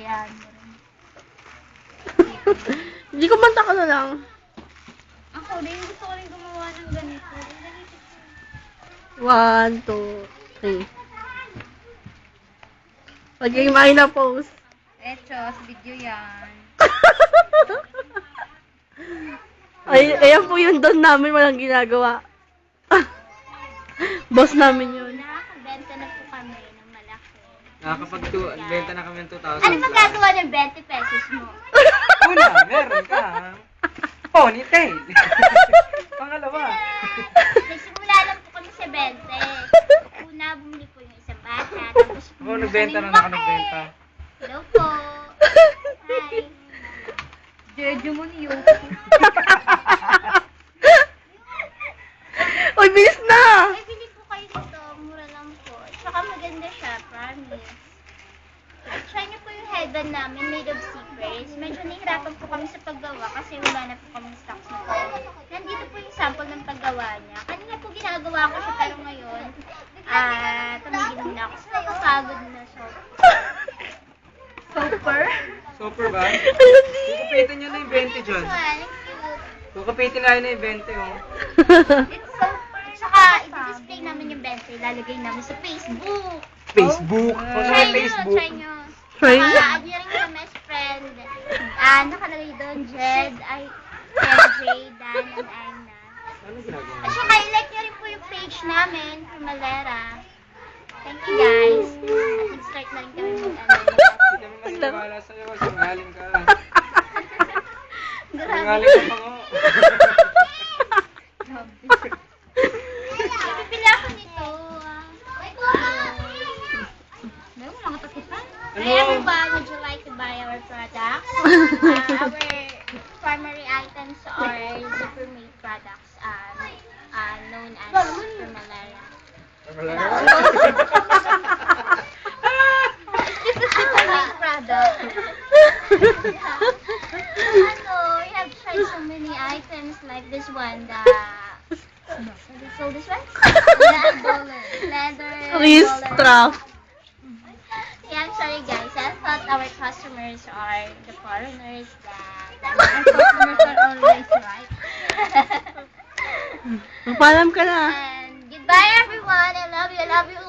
Hayaan mo rin. Hindi ko manta ka na lang. Ako rin, gusto ko rin gumawa ng ganito. 1, 2, 3. Pagiging na pose. Eto, sa video yan. Ayan po yung don namin, walang ginagawa. Boss namin yun. Nakakabenta na po kami ng malaki. Nakakapag-benta na kami ng 2,000. Ano ba gagawa ng 20 pesos mo? Una, meron ka. Ponytail. Pangalawa. Nagsimula lang po kami sa 20. Una, bumili po yung isang bata. Tapos Ako nagbenta na ako nagbenta. Hello po. Hi. Jojo mo niyo. Uy, bilis na! Ay, bili po kayo nito. Mura lang po. Tsaka maganda siya, promise. Try niyo po yung headband namin, made of zippers. Medyo nahihirapan po kami sa paggawa kasi wala na po kami stocks na po. Nandito po yung sample ng paggawa niya. Kanina po ginagawa ko siya pero ngayon, tumigil na ako. So, napapagod na siya. Super? Super ba? Hindi. Kukupitin nyo na yung 20 dyan. This one, it's cute. Kukupitin na na yung 20 oh. It's super. Tsaka, i-display namin yung 20. Ilalagay namin sa Facebook. Facebook. Kung Try sa nyo, Facebook. try nyo. Try nyo. Add nyo rin yung best friend. Nakalagay doon, Jed, MJ, Dan, and Aina. Ano ginagawa? At saka, i-like nyo rin po yung page namin, Malera. Thank you, guys. At nag-start na rin kami mag-ano. Hindi kami masiniwala sa'yo. Sinungaling ka. Sinungaling ka pa nga. Pipili ako nito. Meron mo mga takipan? Ano? Hi everyone, would you like to buy our products? Our primary items are Zipper Made products known as Zipper Malera. It's a Zipper Made product. We have tried so many items like this one, so this one? Leather. Please, roller. trap. Yeah, I'm sorry guys. I thought our customers are the foreigners that our customers are always right. Magpaalam ka na. And goodbye everyone. I love you. I love you.